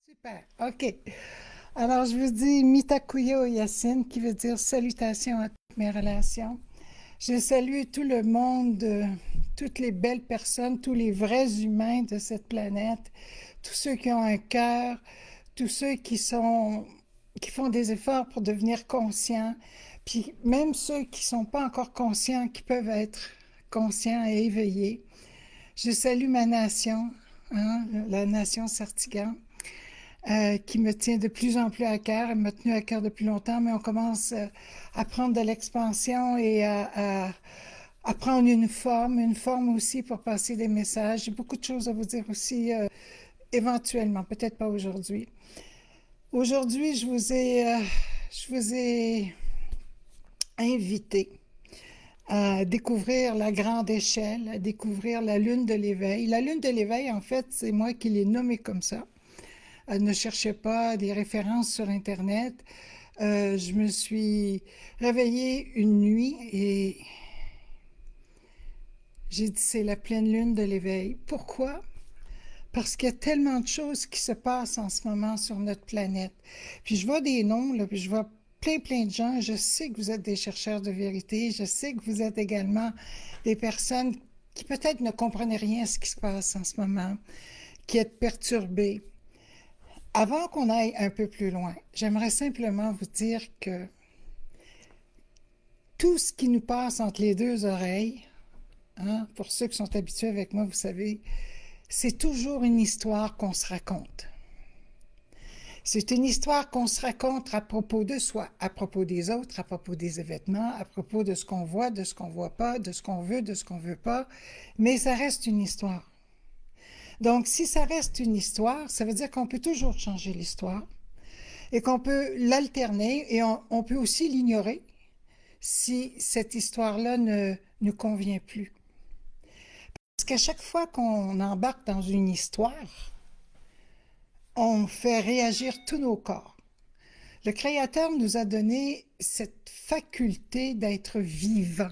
Super, OK. Alors, je vous dis Mitakuya Oyasin, qui veut dire salutations à toutes mes relations. Je salue tout le monde, toutes les belles personnes, tous les vrais humains de cette planète, tous ceux qui ont un cœur, tous ceux qui font des efforts pour devenir conscients, puis même ceux qui sont pas encore conscients, qui peuvent être conscients et éveillés. Je salue ma nation, hein, la nation Sartigan, qui me tient de plus en plus à cœur. Elle m'a tenu à cœur depuis longtemps, mais on commence à prendre de l'expansion et à prendre une forme aussi pour passer des messages. J'ai beaucoup de choses à vous dire aussi, éventuellement, peut-être pas aujourd'hui. Aujourd'hui, je vous ai invité à découvrir la grande échelle, à découvrir la lune de l'éveil. La lune de l'éveil, en fait, c'est moi qui l'ai nommée comme ça. Ne cherchez pas des références sur Internet. Je me suis réveillée une nuit et j'ai dit c'est la pleine lune de l'éveil. Pourquoi? Parce qu'il y a tellement de choses qui se passent en ce moment sur notre planète. Puis je vois des noms, là, puis je vois plein de gens. Je sais que vous êtes des chercheurs de vérité. Je sais que vous êtes également des personnes qui peut-être ne comprennent rien à ce qui se passe en ce moment, qui êtes perturbées. Avant qu'on aille un peu plus loin, j'aimerais simplement vous dire que tout ce qui nous passe entre les deux oreilles, hein, pour ceux qui sont habitués avec moi, vous savez, c'est toujours une histoire qu'on se raconte. C'est une histoire qu'on se raconte à propos de soi, à propos des autres, à propos des événements, à propos de ce qu'on voit, de ce qu'on voit pas, de ce qu'on veut, de ce qu'on veut pas, mais ça reste une histoire. Donc, si ça reste une histoire, ça veut dire qu'on peut toujours changer l'histoire et qu'on peut l'alterner et on peut aussi l'ignorer si cette histoire-là ne nous convient plus. Parce qu'à chaque fois qu'on embarque dans une histoire, on fait réagir tous nos corps. Le Créateur nous a donné cette faculté d'être vivant,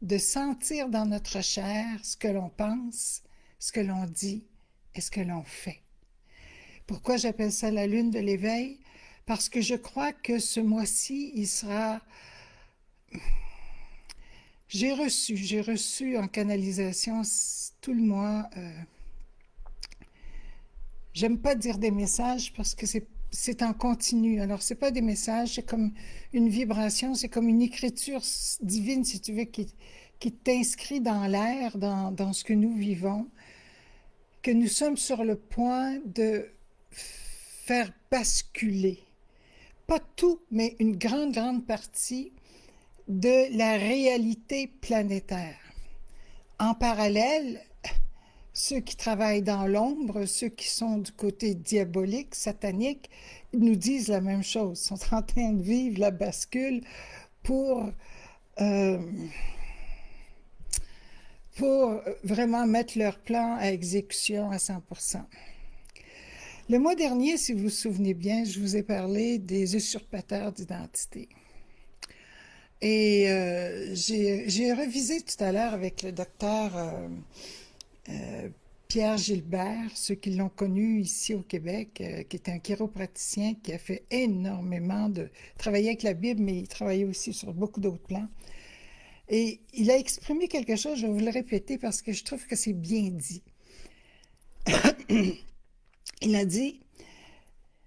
de sentir dans notre chair ce que l'on pense, ce que l'on dit et ce que l'on fait. Pourquoi j'appelle ça la lune de l'éveil? Parce que je crois que ce mois-ci, il sera... j'ai reçu en canalisation tout le mois. J'aime pas dire des messages parce que c'est en continu. Alors, c'est pas des messages, c'est comme une vibration, c'est comme une écriture divine, si tu veux, qui t'inscrit dans l'air, dans ce que nous vivons, que nous sommes sur le point de faire basculer. Pas tout, mais une grande partie de la réalité planétaire. En parallèle, ceux qui travaillent dans l'ombre, ceux qui sont du côté diabolique, satanique, nous disent la même chose, sont en train de vivre la bascule pour, euh, pour vraiment mettre leur plan à exécution à 100%. Le mois dernier, si vous vous souvenez bien, je vous ai parlé des usurpateurs d'identité. Et j'ai revisé tout à l'heure avec le docteur euh, Pierre Gilbert, ceux qui l'ont connu ici au Québec, qui est un chiropraticien qui a fait énormément de... travailler avec la Bible, mais il travaillait aussi sur beaucoup d'autres plans. Et il a exprimé quelque chose, je vais vous le répéter parce que je trouve que c'est bien dit. Il a dit,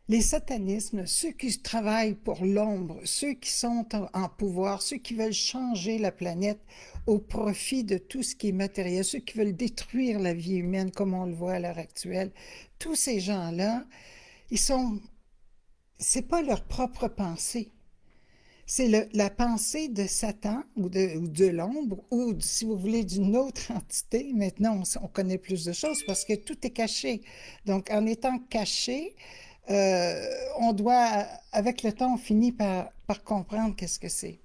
les satanismes, ceux qui travaillent pour l'ombre, ceux qui sont en pouvoir, ceux qui veulent changer la planète au profit de tout ce qui est matériel, ceux qui veulent détruire la vie humaine comme on le voit à l'heure actuelle, tous ces gens-là, c'est pas leur propre pensée. C'est la pensée de Satan ou de l'ombre ou, si vous voulez, d'une autre entité. Maintenant, on connaît plus de choses parce que tout est caché. Donc, en étant caché, on doit, avec le temps, on finit par comprendre qu'est-ce que c'est.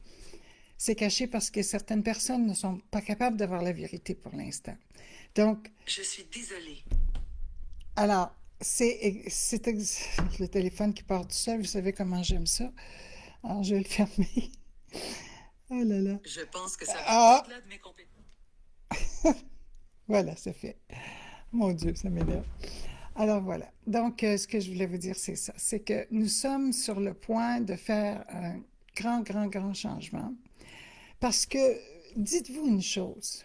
C'est caché parce que certaines personnes ne sont pas capables d'avoir la vérité pour l'instant. Donc, Je suis désolée. alors, c'est le téléphone qui part tout seul. Vous savez comment j'aime ça. Alors, je vais le fermer. Oh là là. Je pense que ça va Ah, au-delà de mes compétences. voilà, c'est fait. Mon Dieu, ça m'énerve. Alors voilà. Donc, ce que je voulais vous dire, c'est ça. C'est que nous sommes sur le point de faire un grand, grand, grand changement. Parce que, dites-vous une chose,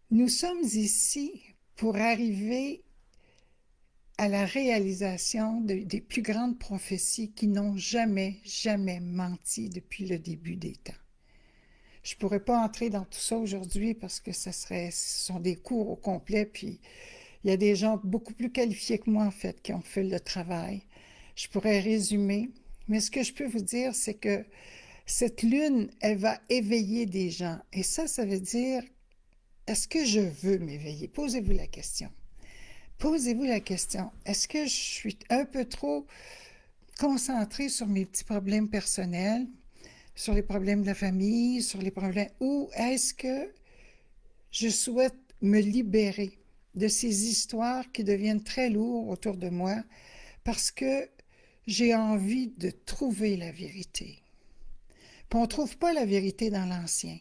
nous sommes ici pour arriver à la réalisation des plus grandes prophéties qui n'ont jamais, jamais menti depuis le début des temps. Je ne pourrais pas entrer dans tout ça aujourd'hui parce que ce sont des cours au complet, puis il y a des gens beaucoup plus qualifiés que moi, en fait, qui ont fait le travail. Je pourrais résumer, mais ce que je peux vous dire, c'est que cette lune, elle va éveiller des gens. Et ça veut dire, est-ce que je veux m'éveiller? Posez-vous la question. Posez-vous la question, est-ce que je suis un peu trop concentrée sur mes petits problèmes personnels, sur les problèmes de la famille, sur les problèmes, ou est-ce que je souhaite me libérer de ces histoires qui deviennent très lourdes autour de moi parce que j'ai envie de trouver la vérité. Puis on ne trouve pas la vérité dans l'ancien,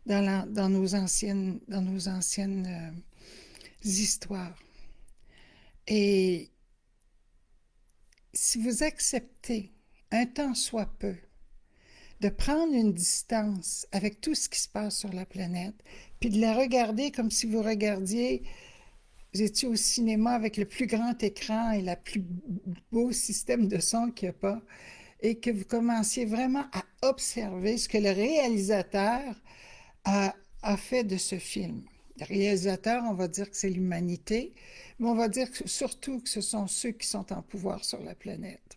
dans nos anciennes histoires. Et si vous acceptez un temps soit peu de prendre une distance avec tout ce qui se passe sur la planète, puis de la regarder comme si vous étiez au cinéma avec le plus grand écran et le plus beau système de son qu'il n'y a pas, et que vous commenciez vraiment à observer ce que le réalisateur a fait de ce film. Le réalisateur, on va dire que c'est l'humanité, mais on va dire surtout que ce sont ceux qui sont en pouvoir sur la planète.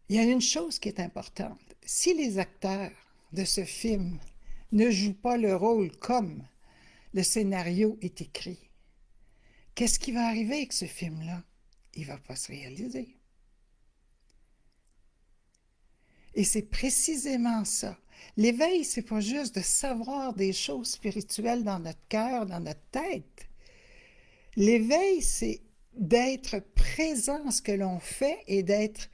Il y a une chose qui est importante. Si les acteurs de ce film ne jouent pas le rôle comme le scénario est écrit, qu'est-ce qui va arriver avec ce film-là? Il ne va pas se réaliser. Et c'est précisément ça. L'éveil, c'est pas juste de savoir des choses spirituelles dans notre cœur, dans notre tête. L'éveil, c'est d'être présent à ce que l'on fait et d'être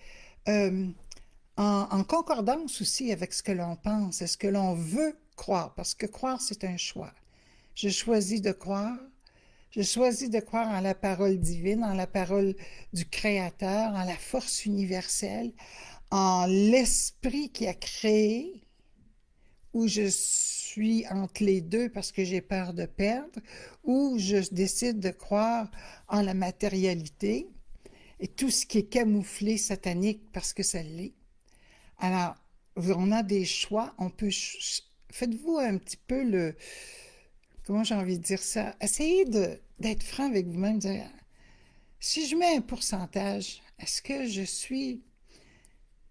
en concordance aussi avec ce que l'on pense et ce que l'on veut croire, parce que croire, c'est un choix. Je choisis de croire. Je choisis de croire en la parole divine, en la parole du Créateur, en la force universelle, en l'esprit qui a créé, ou je suis entre les deux parce que j'ai peur de perdre, ou je décide de croire en la matérialité et tout ce qui est camouflé, satanique, parce que ça l'est. Alors, on a des choix, on peut... Faites-vous un petit peu le... Comment j'ai envie de dire ça? Essayez d'être franc avec vous-même, dire, si je mets un pourcentage, est-ce que je suis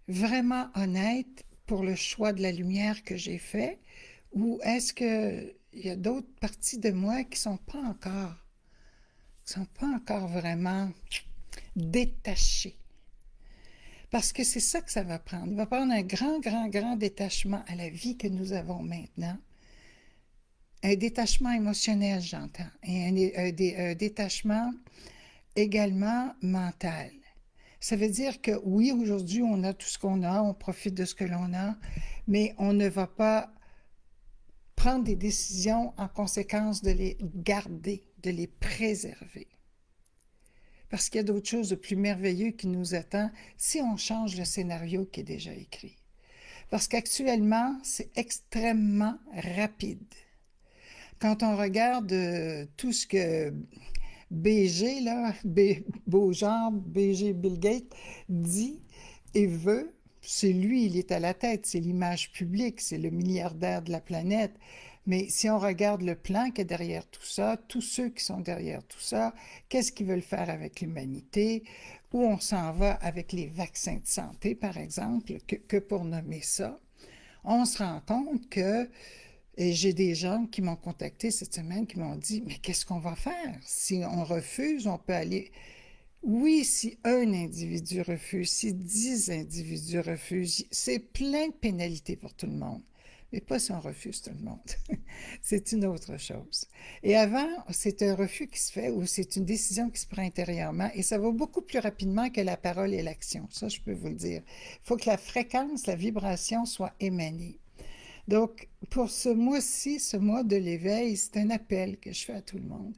vraiment honnête pour le choix de la lumière que j'ai fait, ou est-ce qu'il y a d'autres parties de moi qui ne sont pas encore vraiment détachées? Parce que c'est ça que ça va prendre. Il va prendre un grand, grand, grand détachement à la vie que nous avons maintenant. Un détachement émotionnel, j'entends, et un détachement également mental. Ça veut dire que oui, aujourd'hui, on a tout ce qu'on a, on profite de ce que l'on a, mais on ne va pas prendre des décisions en conséquence de les garder, de les préserver. Parce qu'il y a d'autres choses de plus merveilleuses qui nous attendent si on change le scénario qui est déjà écrit. Parce qu'actuellement, c'est extrêmement rapide. Quand on regarde tout ce que BG, là, Beaugenre, BG Bill Gates, dit et veut, c'est lui, il est à la tête, c'est l'image publique, c'est le milliardaire de la planète. Mais si on regarde le plan qui est derrière tout ça, tous ceux qui sont derrière tout ça, qu'est-ce qu'ils veulent faire avec l'humanité, où on s'en va avec les vaccins de santé, par exemple, que pour nommer ça, on se rend compte que et j'ai des gens qui m'ont contacté cette semaine qui m'ont dit, mais qu'est-ce qu'on va faire? Si on refuse, on peut aller... Oui, si un individu refuse, si 10 individus refusent, c'est plein de pénalités pour tout le monde. Mais pas si on refuse tout le monde. C'est une autre chose. Et avant, c'est un refus qui se fait ou c'est une décision qui se prend intérieurement et ça va beaucoup plus rapidement que la parole et l'action. Ça, je peux vous le dire. Il faut que la fréquence, la vibration soit émanée. Donc, pour ce mois-ci, ce mois de l'éveil, c'est un appel que je fais à tout le monde.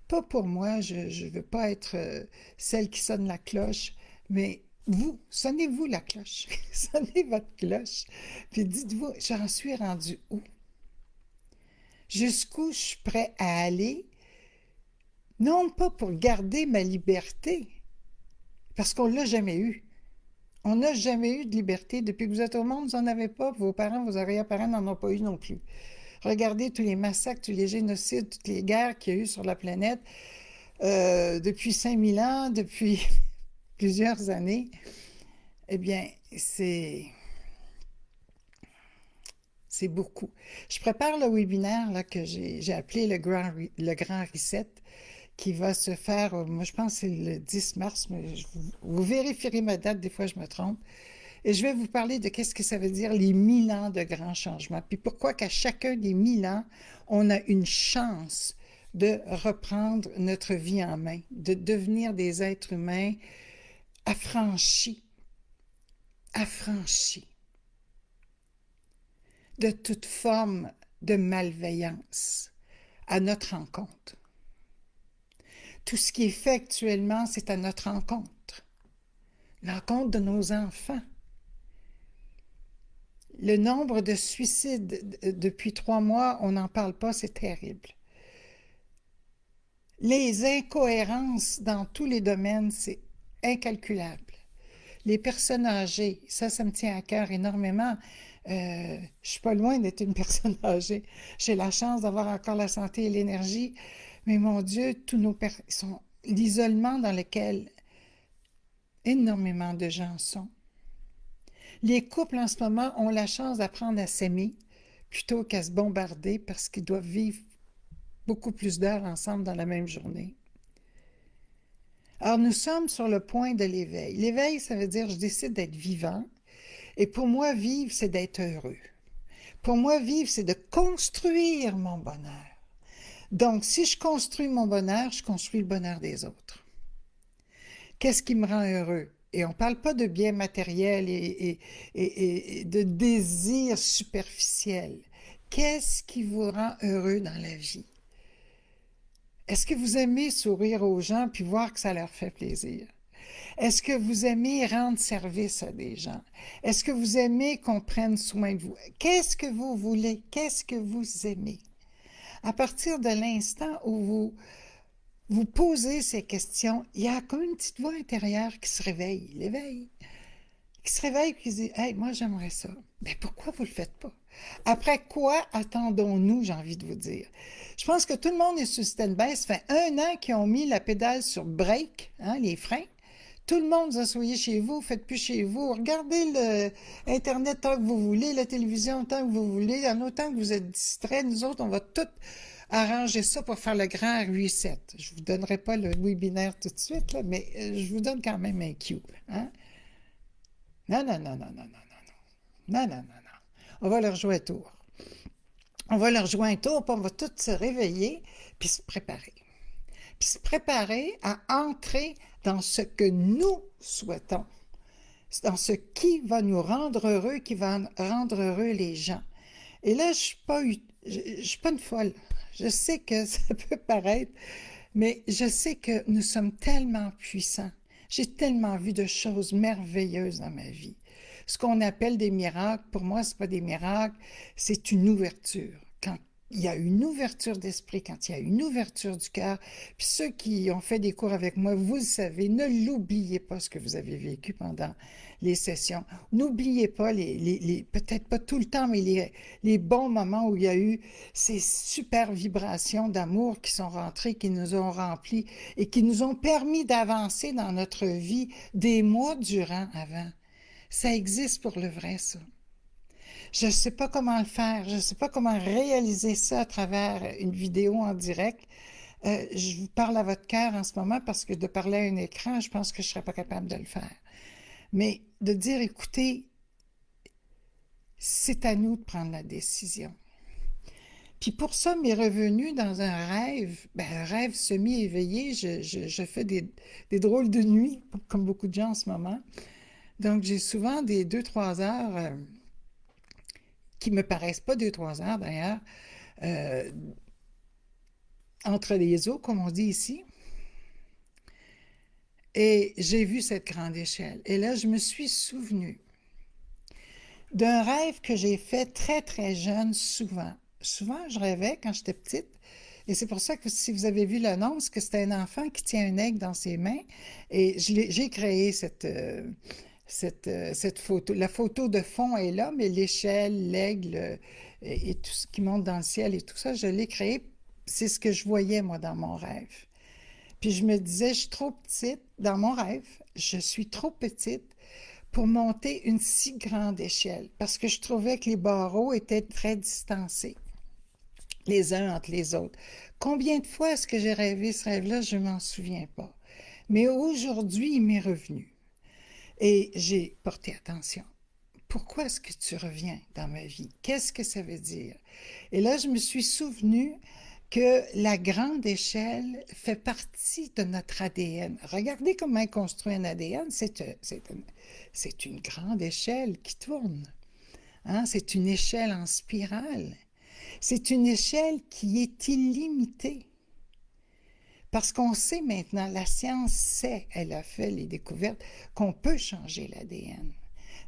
Pas pour moi, je ne veux pas être celle qui sonne la cloche, mais vous, sonnez-vous la cloche, sonnez votre cloche, puis dites-vous, j'en suis rendu où? Jusqu'où je suis prêt à aller? Non pas pour garder ma liberté, parce qu'on ne l'a jamais eu. On n'a jamais eu de liberté. Depuis que vous êtes au monde, vous n'en avez pas. Vos parents, vos arrière-parents n'en ont pas eu non plus. Regardez tous les massacres, tous les génocides, toutes les guerres qu'il y a eu sur la planète depuis 5000 ans, depuis plusieurs années. Eh bien, c'est beaucoup. Je prépare le webinaire là, que j'ai appelé le Grand Reset, qui va se faire, moi je pense que c'est le 10 mars, mais vous vérifierez ma date, des fois je me trompe. Et je vais vous parler de qu'est-ce que ça veut dire les 1000 ans de grands changements, puis pourquoi qu'à chacun des 1000 ans, on a une chance de reprendre notre vie en main, de devenir des êtres humains affranchis, affranchis de toute forme de malveillance à notre encontre. Tout ce qui est fait actuellement, c'est à notre encontre, l'encontre de nos enfants. Le nombre de suicides depuis 3 mois, on n'en parle pas, c'est terrible. Les incohérences dans tous les domaines, c'est incalculable. Les personnes âgées, ça me tient à cœur énormément. Je suis pas loin d'être une personne âgée. J'ai la chance d'avoir encore la santé et l'énergie, mais mon Dieu, tous nos sont l'isolement dans lequel énormément de gens sont. Les couples en ce moment ont la chance d'apprendre à s'aimer plutôt qu'à se bombarder parce qu'ils doivent vivre beaucoup plus d'heures ensemble dans la même journée. Alors nous sommes sur le point de l'éveil. L'éveil, ça veut dire je décide d'être vivant. Et pour moi, vivre, c'est d'être heureux. Pour moi, vivre, c'est de construire mon bonheur. Donc, si je construis mon bonheur, je construis le bonheur des autres. Qu'est-ce qui me rend heureux? Et on ne parle pas de biens matériels et de désirs superficiels. Qu'est-ce qui vous rend heureux dans la vie? Est-ce que vous aimez sourire aux gens puis voir que ça leur fait plaisir? Est-ce que vous aimez rendre service à des gens? Est-ce que vous aimez qu'on prenne soin de vous? Qu'est-ce que vous voulez? Qu'est-ce que vous aimez? À partir de l'instant où vous posez ces questions, il y a comme une petite voix intérieure qui se réveille, l'éveil, qui se réveille et qui se dit « Hey, moi j'aimerais ça. » Mais pourquoi vous ne le faites pas? Après quoi attendons-nous, j'ai envie de vous dire? Je pense que tout le monde est sur stand-by. Ça fait 1 an qu'ils ont mis la pédale sur break, hein, les freins. Tout le monde, vous asseyez chez vous, faites plus chez vous. Regardez l'Internet tant que vous voulez, la télévision tant que vous voulez. En autant que vous êtes distraits, nous autres, on va tout arranger ça pour faire le grand reset. Je ne vous donnerai pas le webinaire tout de suite, là, mais je vous donne quand même un cue. Hein? Non, non, non, non, non, non, non, non, non, non, non, non. On va leur jouer un tour. On va leur jouer un tour, puis on va tous se réveiller, puis se préparer. Puis se préparer à entrer dans ce que nous souhaitons, dans ce qui va nous rendre heureux, qui va rendre heureux les gens. Et là, je suis pas une folle. Je sais que ça peut paraître, mais je sais que nous sommes tellement puissants. J'ai tellement vu de choses merveilleuses dans ma vie. Ce qu'on appelle des miracles, pour moi, ce n'est pas des miracles, c'est une ouverture. Quand il y a une ouverture d'esprit, quand il y a une ouverture du cœur, puis ceux qui ont fait des cours avec moi, vous le savez, ne l'oubliez pas ce que vous avez vécu pendant les sessions. N'oubliez pas, peut-être pas tout le temps, mais les bons moments où il y a eu ces super vibrations d'amour qui sont rentrées, qui nous ont remplis et qui nous ont permis d'avancer dans notre vie des mois durant avant. Ça existe pour le vrai, ça. Je ne sais pas comment le faire, je ne sais pas comment réaliser ça à travers une vidéo en direct. Je vous parle à votre cœur en ce moment parce que de parler à un écran, je pense que je ne serais pas capable de le faire. Mais de dire, écoutez, c'est à nous de prendre la décision. Puis pour ça, m'est revenu dans un rêve semi-éveillé. Je fais des drôles de nuit, comme beaucoup de gens en ce moment. Donc, j'ai souvent des 2-3 heures qui me paraissent pas 2-3 heures d'ailleurs, euh, entre les eaux, comme on dit ici. Et j'ai vu cette grande échelle. Et là, je me suis souvenue d'un rêve que j'ai fait très, très jeune, souvent. Souvent, je rêvais quand j'étais petite. Et c'est pour ça que si vous avez vu l'annonce, que c'était un enfant qui tient un aigle dans ses mains. Et j'ai créé cette photo. La photo de fond est là, mais l'échelle, l'aigle et tout ce qui monte dans le ciel et tout ça, je l'ai créé. C'est ce que je voyais, moi, dans mon rêve. Puis je me disais, je suis trop petite, dans mon rêve, je suis trop petite pour monter une si grande échelle, parce que je trouvais que les barreaux étaient très distancés, les uns entre les autres. Combien de fois est-ce que j'ai rêvé ce rêve-là? Je ne m'en souviens pas. Mais aujourd'hui, il m'est revenu et j'ai porté attention. Pourquoi est-ce que tu reviens dans ma vie? Qu'est-ce que ça veut dire? Et là, je me suis souvenu que la grande échelle fait partie de notre ADN. Regardez comment est construit un ADN. C'est une grande échelle qui tourne. Hein? C'est une échelle en spirale. C'est une échelle qui est illimitée. Parce qu'on sait maintenant, la science sait, elle a fait les découvertes, qu'on peut changer l'ADN.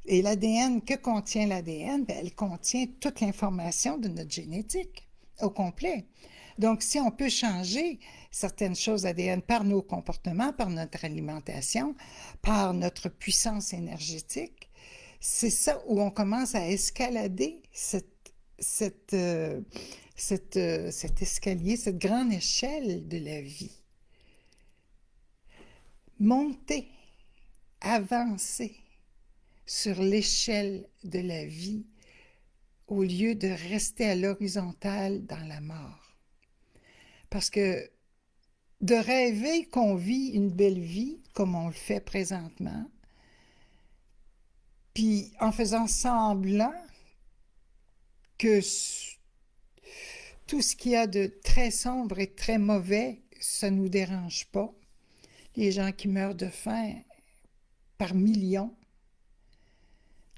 Et l'ADN, que contient l'ADN? Ben, elle contient toute l'information de notre génétique au complet. Donc, si on peut changer certaines choses ADN par nos comportements, par notre alimentation, par notre puissance énergétique, c'est ça où on commence à escalader cet escalier, cette grande échelle de la vie. Monter, avancer sur l'échelle de la vie au lieu de rester à l'horizontale dans la mort. Parce que de rêver qu'on vit une belle vie comme on le fait présentement, puis en faisant semblant que tout ce qu'il y a de très sombre et très mauvais, ça ne nous dérange pas. Les gens qui meurent de faim par millions,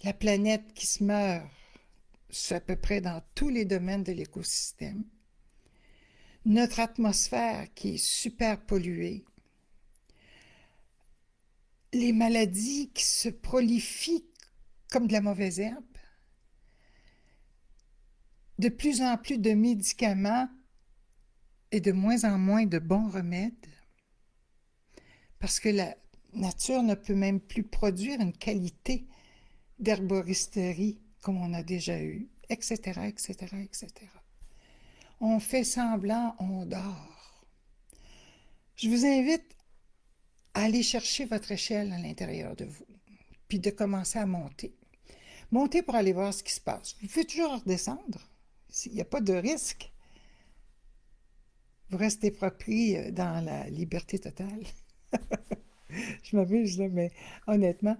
la planète qui se meurt, c'est à peu près dans tous les domaines de l'écosystème. Notre atmosphère qui est super polluée, les maladies qui se prolifient comme de la mauvaise herbe, de plus en plus de médicaments et de moins en moins de bons remèdes, parce que la nature ne peut même plus produire une qualité d'herboristerie comme on a déjà eu, etc., etc., etc. On fait semblant, on dort. Je vous invite à aller chercher votre échelle à l'intérieur de vous, puis de commencer à monter. Monter pour aller voir ce qui se passe. Vous pouvez toujours redescendre. Il n'y a pas de risque. Vous restez pas pris dans la liberté totale. Je m'amuse là, mais honnêtement,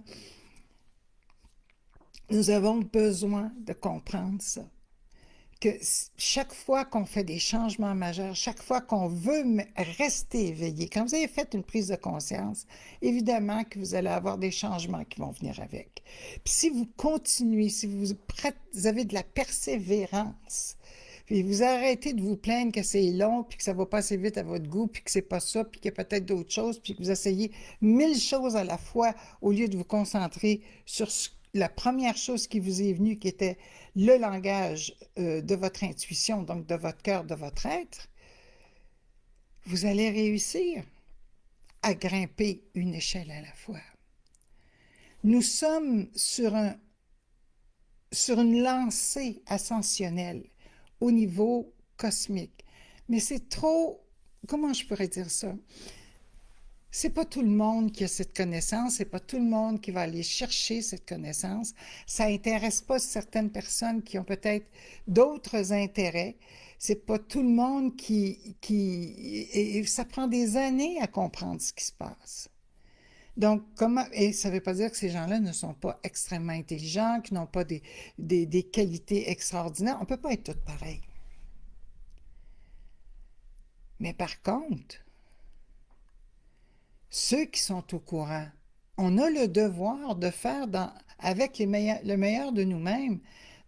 nous avons besoin de comprendre ça. Que chaque fois qu'on fait des changements majeurs, chaque fois qu'on veut rester éveillé, quand vous avez fait une prise de conscience, évidemment que vous allez avoir des changements qui vont venir avec. Puis si vous continuez, si vous avez de la persévérance, puis vous arrêtez de vous plaindre que c'est long, puis que ça va pas assez vite à votre goût, puis que c'est pas ça, puis qu'il y a peut-être d'autres choses, puis que vous essayez 1000 choses à la fois au lieu de vous concentrer sur la première chose qui vous est venue, qui était le langage de votre intuition, donc de votre cœur, de votre être, vous allez réussir à grimper une échelle à la fois. Nous sommes sur une lancée ascensionnelle au niveau cosmique. Mais c'est trop, comment je pourrais dire ça? C'est pas tout le monde qui a cette connaissance, c'est pas tout le monde qui va aller chercher cette connaissance. Ça intéresse pas certaines personnes qui ont peut-être d'autres intérêts. C'est pas tout le monde et ça prend des années à comprendre ce qui se passe. Donc, et ça ne veut pas dire que ces gens-là ne sont pas extrêmement intelligents, qu'ils n'ont pas des qualités extraordinaires. On ne peut pas être tous pareils. Mais par contre, ceux qui sont au courant, on a le devoir de faire avec le meilleur de nous-mêmes,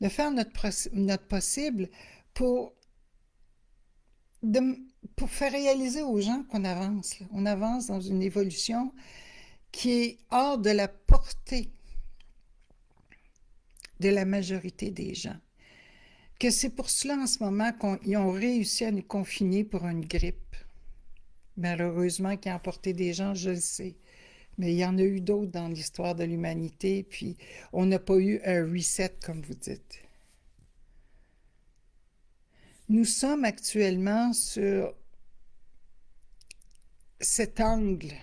de faire notre possible pour, pour faire réaliser aux gens qu'on avance. Là. On avance dans une évolution qui est hors de la portée de la majorité des gens. Que c'est pour cela en ce moment qu'ils ont réussi à nous confiner pour une grippe. Malheureusement, qui a emporté des gens, je le sais. Mais il y en a eu d'autres dans l'histoire de l'humanité, puis on n'a pas eu un reset, comme vous dites. Nous sommes actuellement sur cet angle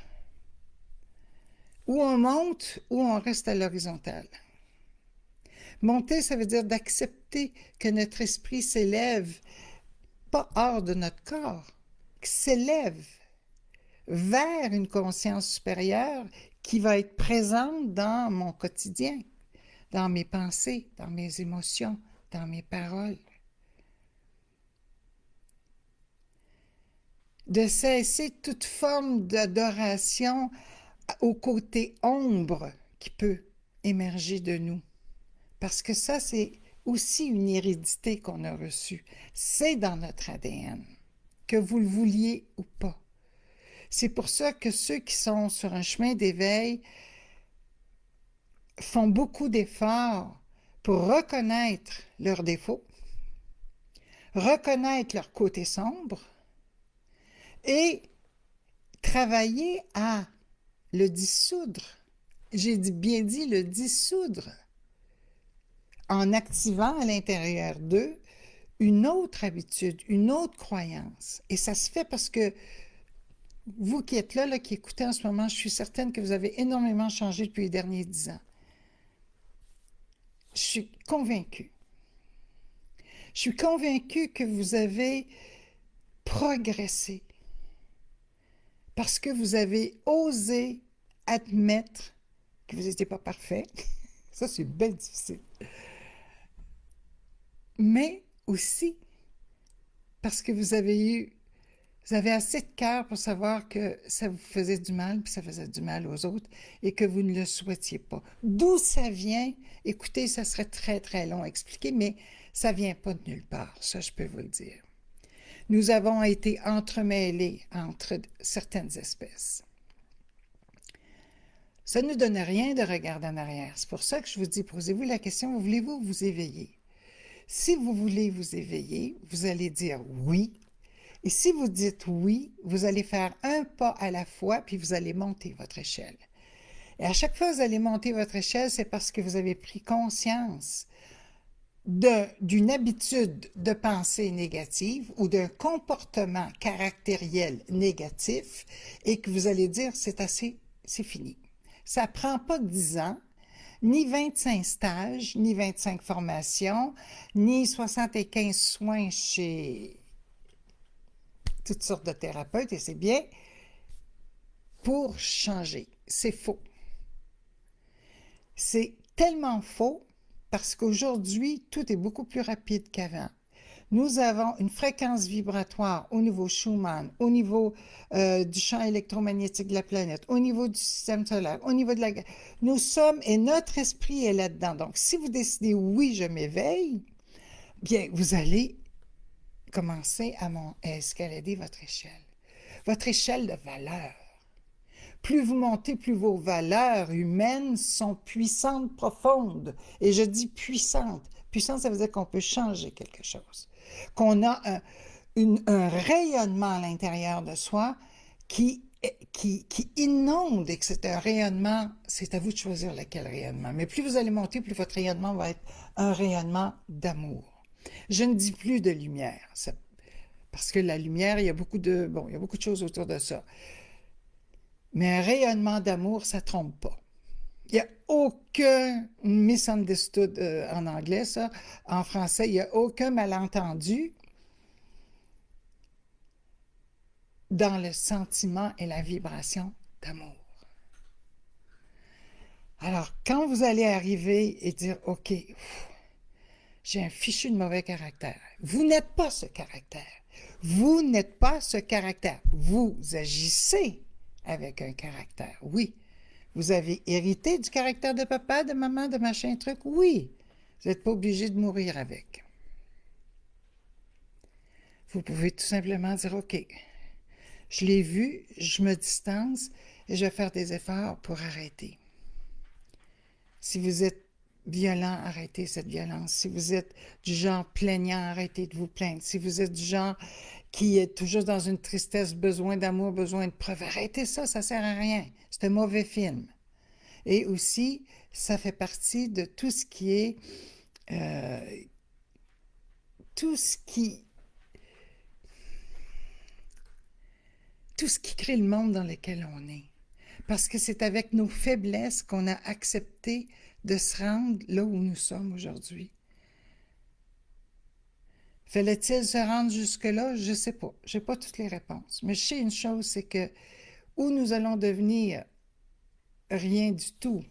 où on monte, où on reste à l'horizontale. Monter, ça veut dire d'accepter que notre esprit s'élève, pas hors de notre corps, qu'il s'élève vers une conscience supérieure qui va être présente dans mon quotidien, dans mes pensées, dans mes émotions, dans mes paroles. De cesser toute forme d'adoration au côté ombre qui peut émerger de nous. Parce que ça, c'est aussi une hérédité qu'on a reçue. C'est dans notre ADN, que vous le vouliez ou pas. C'est pour ça que ceux qui sont sur un chemin d'éveil font beaucoup d'efforts pour reconnaître leurs défauts, reconnaître leur côté sombre et travailler à le dissoudre. J'ai bien dit le dissoudre, en activant à l'intérieur d'eux une autre habitude, une autre croyance. Et ça se fait parce que vous qui êtes là, qui écoutez en ce moment, je suis certaine que vous avez énormément changé depuis les derniers 10 ans. Je suis convaincue. Je suis convaincue que vous avez progressé parce que vous avez osé admettre que vous n'étiez pas parfait. Ça, c'est bien difficile. Mais aussi parce que vous avez assez de cœur pour savoir que ça vous faisait du mal, puis ça faisait du mal aux autres, et que vous ne le souhaitiez pas. D'où ça vient? Écoutez, ça serait très, très long à expliquer, mais ça ne vient pas de nulle part, ça je peux vous le dire. Nous avons été entremêlés entre certaines espèces. Ça ne nous donne rien de regarder en arrière. C'est pour ça que je vous dis, posez-vous la question, voulez-vous vous éveiller? Si vous voulez vous éveiller, vous allez dire oui. Et si vous dites oui, vous allez faire un pas à la fois, puis vous allez monter votre échelle. Et à chaque fois que vous allez monter votre échelle, c'est parce que vous avez pris conscience d'une habitude de pensée négative ou d'un comportement caractériel négatif et que vous allez dire c'est assez, c'est fini. Ça ne prend pas 10 ans, ni 25 stages, ni 25 formations, ni 75 soins chez toutes sortes de thérapeutes, et c'est bien, pour changer. C'est faux. C'est tellement faux parce qu'aujourd'hui, tout est beaucoup plus rapide qu'avant. Nous avons une fréquence vibratoire au niveau Schumann, au niveau du champ électromagnétique de la planète, au niveau du système solaire, au niveau de la... Nous sommes, et notre esprit est là-dedans. Donc, si vous décidez, oui, je m'éveille, bien, vous allez commencer à escalader votre échelle de valeur. Plus vous montez, plus vos valeurs humaines sont puissantes, profondes. Et je dis puissantes. Puissante, ça veut dire qu'on peut changer quelque chose. Qu'on a un rayonnement à l'intérieur de soi qui inonde et que c'est un rayonnement, c'est à vous de choisir lequel rayonnement. Mais plus vous allez monter, plus votre rayonnement va être un rayonnement d'amour. Je ne dis plus de lumière, parce que la lumière, il y a beaucoup de choses autour de ça. Mais un rayonnement d'amour, ça ne trompe pas. Il n'y a aucun misunderstood en anglais, ça. En français, il n'y a aucun malentendu dans le sentiment et la vibration d'amour. Alors, quand vous allez arriver et dire, OK, j'ai un fichu de mauvais caractère. Vous n'êtes pas ce caractère. Vous n'êtes pas ce caractère. Vous agissez avec un caractère, oui. Vous avez hérité du caractère de papa, de maman, de machin truc, oui. Vous n'êtes pas obligé de mourir avec. Vous pouvez tout simplement dire, OK, je l'ai vu, je me distance et je vais faire des efforts pour arrêter. Si vous êtes violent, arrêtez cette violence. Si vous êtes du genre plaignant, arrêtez de vous plaindre. Si vous êtes du genre qui est toujours dans une tristesse, besoin d'amour, besoin de preuves, arrêtez ça, ça sert à rien. C'est un mauvais film. Et aussi, ça fait partie de tout ce qui est, euh, tout ce qui, tout ce qui crée le monde dans lequel on est. Parce que c'est avec nos faiblesses qu'on a accepté de se rendre là où nous sommes aujourd'hui. Fallait-il se rendre jusque-là? Je ne sais pas. Je n'ai pas toutes les réponses. Mais je sais une chose, c'est que où nous allons devenir rien du tout,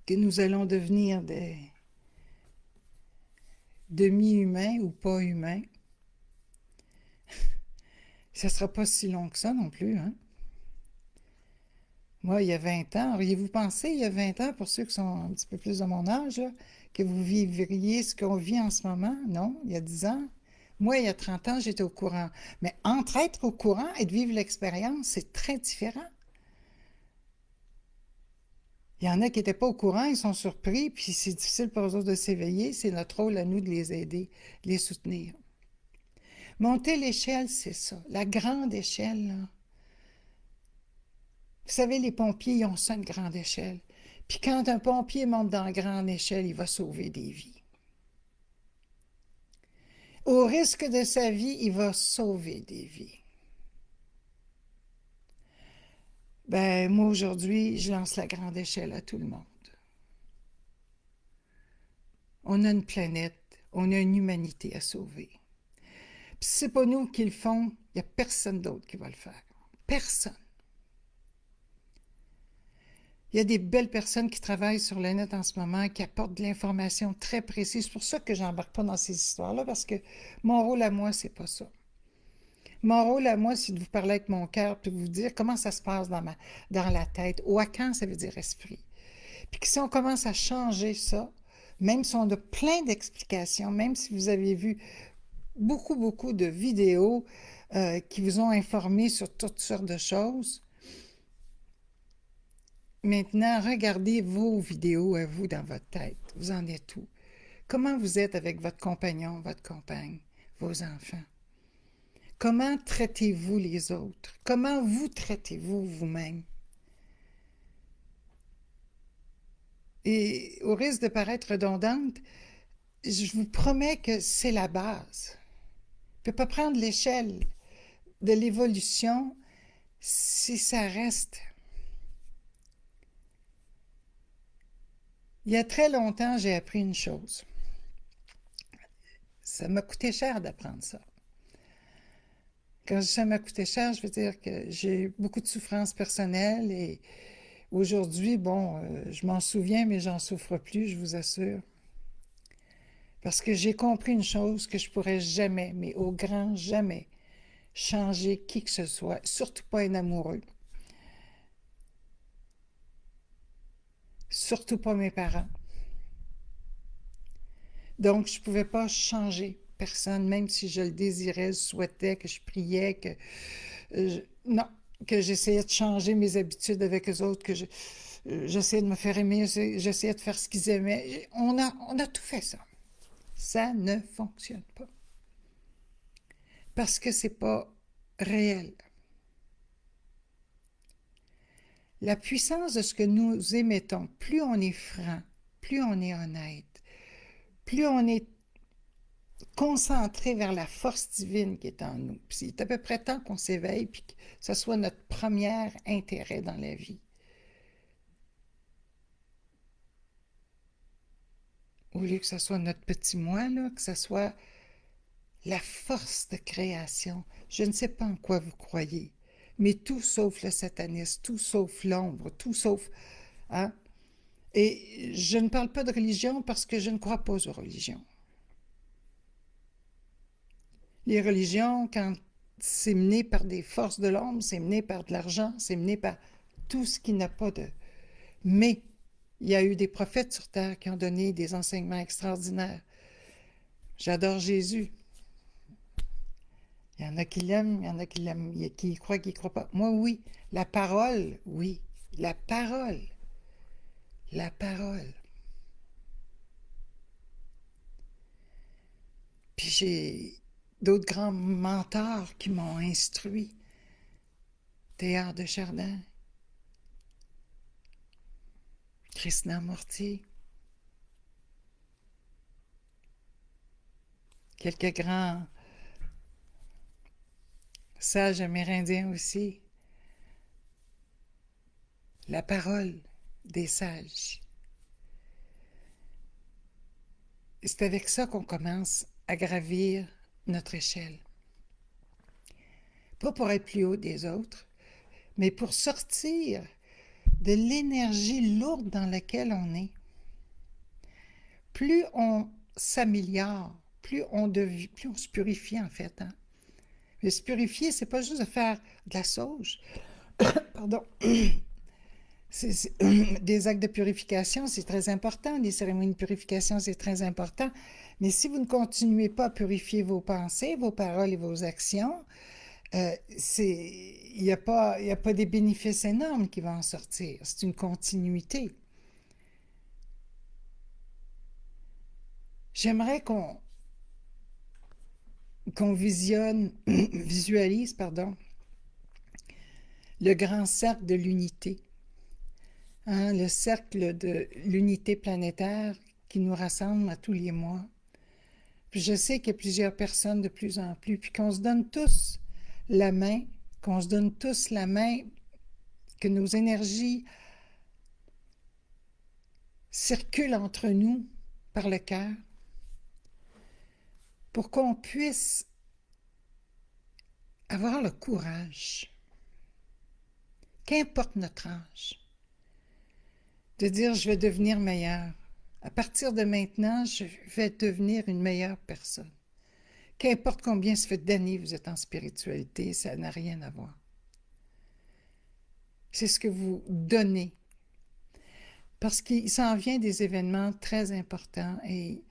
que nous allons devenir des demi-humains ou pas humains, ça ne sera pas si long que ça non plus, hein? Moi, il y a 20 ans, auriez-vous pensé, il y a 20 ans, pour ceux qui sont un petit peu plus de mon âge, là, que vous vivriez ce qu'on vit en ce moment? Non, il y a 10 ans. Moi, il y a 30 ans, j'étais au courant. Mais entre être au courant et de vivre l'expérience, c'est très différent. Il y en a qui n'étaient pas au courant, ils sont surpris, puis c'est difficile pour eux autres de s'éveiller. C'est notre rôle à nous de les aider, de les soutenir. Monter l'échelle, c'est ça. La grande échelle, là. Vous savez, les pompiers, ils ont ça, une grande échelle. Puis quand un pompier monte dans la grande échelle, il va sauver des vies. Au risque de sa vie, il va sauver des vies. Ben, moi, aujourd'hui, je lance la grande échelle à tout le monde. On a une planète, on a une humanité à sauver. Puis si c'est pas nous qui le font, il n'y a personne d'autre qui va le faire. Personne. Il y a des belles personnes qui travaillent sur le net en ce moment, qui apportent de l'information très précise. C'est pour ça que j'embarque pas dans ces histoires-là, parce que mon rôle à moi, c'est pas ça. Mon rôle à moi, c'est de vous parler avec mon cœur, puis de vous dire comment ça se passe dans la tête. Wakan, ça veut dire esprit. Puis que si on commence à changer ça, même si on a plein d'explications, même si vous avez vu beaucoup, beaucoup de vidéos qui vous ont informé sur toutes sortes de choses, maintenant, regardez vos vidéos à vous dans votre tête. Vous en êtes où? Comment vous êtes avec votre compagnon, votre compagne, vos enfants? Comment traitez-vous les autres? Comment vous traitez-vous vous-même? Et au risque de paraître redondante, je vous promets que c'est la base. On ne peut pas prendre l'échelle de l'évolution si ça reste. Il y a très longtemps, j'ai appris une chose. Ça m'a coûté cher d'apprendre ça. Quand je dis ça m'a coûté cher, je veux dire que j'ai beaucoup de souffrances personnelles et aujourd'hui, bon, je m'en souviens, mais j'en souffre plus, je vous assure. Parce que j'ai compris une chose que je pourrais jamais, mais au grand jamais, changer qui que ce soit, surtout pas un amoureux. Surtout pas mes parents. Donc, je ne pouvais pas changer personne, même si je le désirais, je souhaitais, que je priais, non, que j'essayais de changer mes habitudes avec eux autres, j'essayais de me faire aimer, j'essayais de faire ce qu'ils aimaient. On a tout fait ça. Ça ne fonctionne pas. Parce que c'est pas réel. La puissance de ce que nous émettons, plus on est franc, plus on est honnête, plus on est concentré vers la force divine qui est en nous. Puis c'est à peu près temps qu'on s'éveille puis que ce soit notre premier intérêt dans la vie. Au lieu que ce soit notre petit moi, là, que ce soit la force de création. Je ne sais pas en quoi vous croyez, mais tout sauf le satanisme, tout sauf l'ombre, tout sauf... Hein? Et je ne parle pas de religion parce que je ne crois pas aux religions. Les religions, quand c'est mené par des forces de l'ombre, c'est mené par de l'argent, c'est mené par tout ce qui n'a pas de... Mais Il y a eu des prophètes sur terre qui ont donné des enseignements extraordinaires. J'adore Jésus. Il y en a qui l'aiment, il y en a qui l'aiment, qui y croient, qui y croient pas. Moi, oui. La parole, oui. La parole. La parole. Puis j'ai d'autres grands mentors qui m'ont instruit. Théard de Chardin, Krishnamurti, quelques grands sages amérindiens aussi. La parole des sages. Et c'est avec ça qu'on commence à gravir notre échelle. Pas pour être plus haut des autres, mais pour sortir de l'énergie lourde dans laquelle on est. Plus on s'améliore, plus on se purifie en fait. Hein? Mais se purifier, c'est pas juste de faire de la sauge. Pardon. Des actes de purification, c'est très important. Les cérémonies de purification, c'est très important. Mais si vous ne continuez pas à purifier vos pensées, vos paroles et vos actions, il n'y a pas des bénéfices énormes qui vont en sortir. C'est une continuité. J'aimerais qu'on visualise, pardon, le grand cercle de l'unité. Hein, le cercle de l'unité planétaire qui nous rassemble à tous les mois. Puis je sais qu'il y a plusieurs personnes de plus en plus, puis qu'on se donne tous la main, que nos énergies circulent entre nous par le cœur, pour qu'on puisse avoir le courage, qu'importe notre âge, de dire je vais devenir meilleur. À partir de maintenant, je vais devenir une meilleure personne. Qu'importe combien ça fait d'années que vous êtes en spiritualité, ça n'a rien à voir. C'est ce que vous donnez. Parce qu'il s'en vient des événements très importants et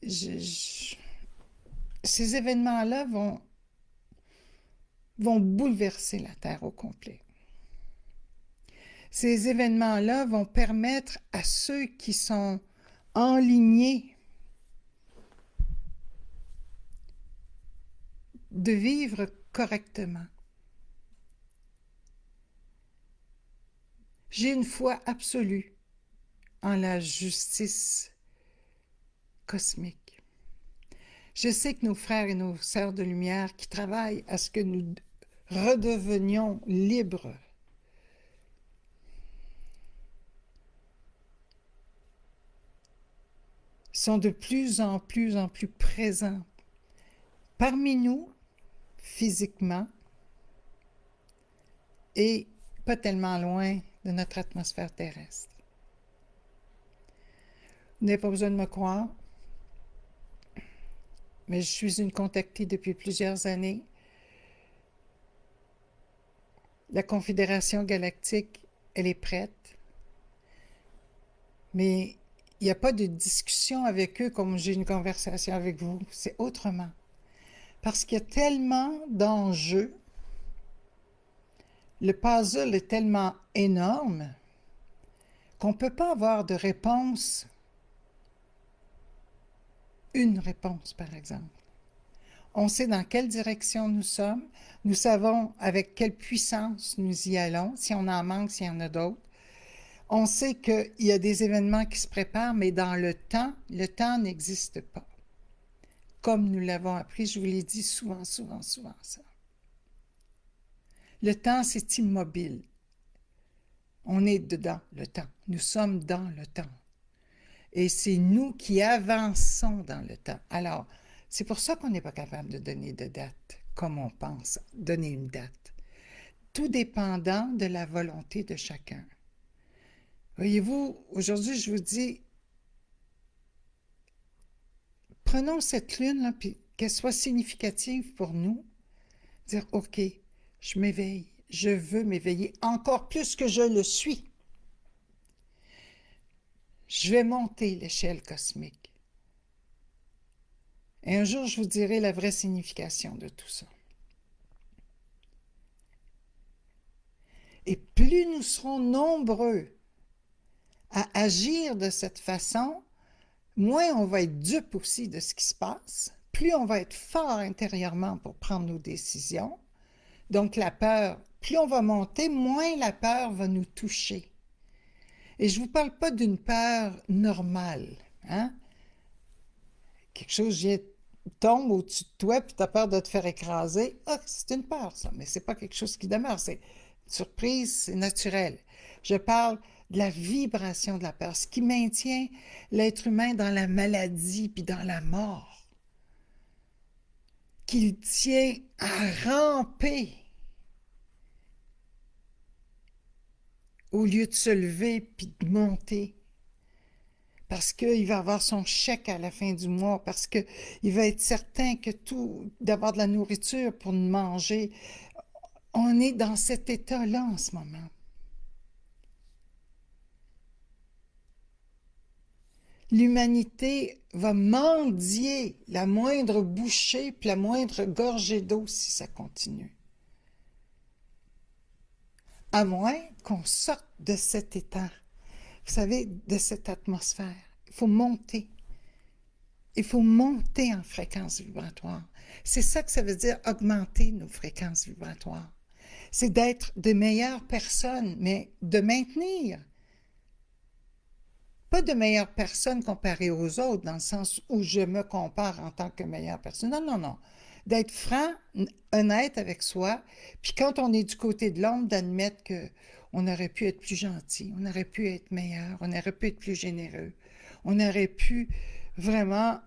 ces événements-là vont bouleverser la Terre au complet. Ces événements-là vont permettre à ceux qui sont enlignés de vivre correctement. J'ai une foi absolue en la justice cosmique. Je sais que nos frères et nos sœurs de lumière qui travaillent à ce que nous redevenions libres sont de plus en plus présents parmi nous, physiquement, et pas tellement loin de notre atmosphère terrestre. Vous n'avez pas besoin de me croire, mais je suis une contactée depuis plusieurs années. La Confédération galactique, elle est prête, mais il n'y a pas de discussion avec eux comme j'ai une conversation avec vous. C'est autrement. Parce qu'il y a tellement d'enjeux, le puzzle est tellement énorme qu'on ne peut pas avoir de réponse, une réponse par exemple. On sait dans quelle direction nous sommes, nous savons avec quelle puissance nous y allons, si on en manque, s'il y en a d'autres. On sait qu'il y a des événements qui se préparent, mais dans le temps n'existe pas. Comme nous l'avons appris, je vous l'ai dit souvent ça. Le temps, c'est immobile. On est dedans, le temps. Nous sommes dans le temps. Et c'est nous qui avançons dans le temps. Alors, c'est pour ça qu'on n'est pas capable de donner de date, comme on pense, donner une date. Tout dépendant de la volonté de chacun. Voyez-vous, aujourd'hui, je vous dis, prenons cette lune, puis qu'elle soit significative pour nous. Dire, OK, je m'éveille, je veux m'éveiller encore plus que je le suis. Je vais monter l'échelle cosmique. Et un jour, je vous dirai la vraie signification de tout ça. Et plus nous serons nombreux à agir de cette façon, moins on va être dupe aussi de ce qui se passe, plus on va être fort intérieurement pour prendre nos décisions. Donc la peur, plus on va monter, moins la peur va nous toucher. Et je ne vous parle pas d'une peur normale, hein? Quelque chose tombe au-dessus de toi puis tu as peur de te faire écraser. Ah, c'est une peur, ça, mais ce n'est pas quelque chose qui demeure. C'est une surprise, c'est naturel. Je parle de la vibration de la peur, ce qui maintient l'être humain dans la maladie puis dans la mort, qui le tient à ramper au lieu de se lever puis de monter. Parce qu'il va avoir son chèque à la fin du mois, parce qu'il va être certain que d'avoir de la nourriture pour manger. On est dans cet état-là en ce moment. L'humanité va mendier la moindre bouchée puis la moindre gorgée d'eau si ça continue. À moins qu'on sorte de cet état, vous savez, de cette atmosphère. Il faut monter. Il faut monter en fréquence vibratoire. C'est ça que ça veut dire, augmenter nos fréquences vibratoires. C'est d'être de meilleures personnes, mais de maintenir. Pas de meilleures personnes comparées aux autres, dans le sens où je me compare en tant que meilleure personne. Non, non, non. D'être franc, honnête avec soi, puis quand on est du côté de l'ombre, d'admettre qu'on aurait pu être plus gentil, on aurait pu être meilleur, on aurait pu être plus généreux, on aurait pu vraiment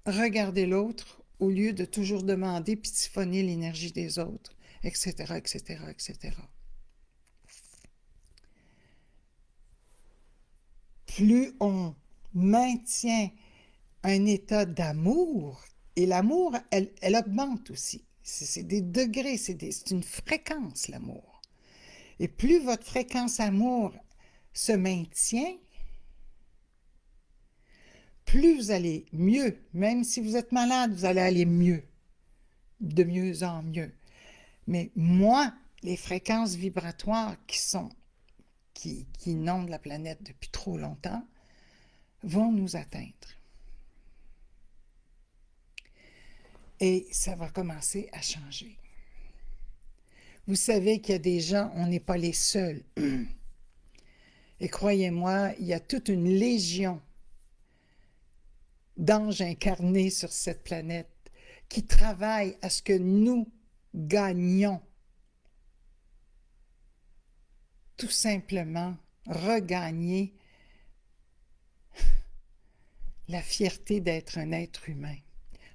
regarder l'autre au lieu de toujours demander puis siphonner l'énergie des autres, etc., etc., etc. Plus on maintient un état d'amour, et l'amour, elle augmente aussi. C'est des degrés, c'est une fréquence, l'amour. Et plus votre fréquence amour se maintient, plus vous allez mieux. Même si vous êtes malade, vous allez aller mieux, de mieux en mieux. Mais moi, les fréquences vibratoires qui inondent la planète depuis trop longtemps vont nous atteindre. Et ça va commencer à changer. Vous savez qu'il y a des gens, on n'est pas les seuls. Et croyez-moi, il y a toute une légion d'anges incarnés sur cette planète qui travaillent à ce que nous gagnions. Tout simplement regagner la fierté d'être un être humain,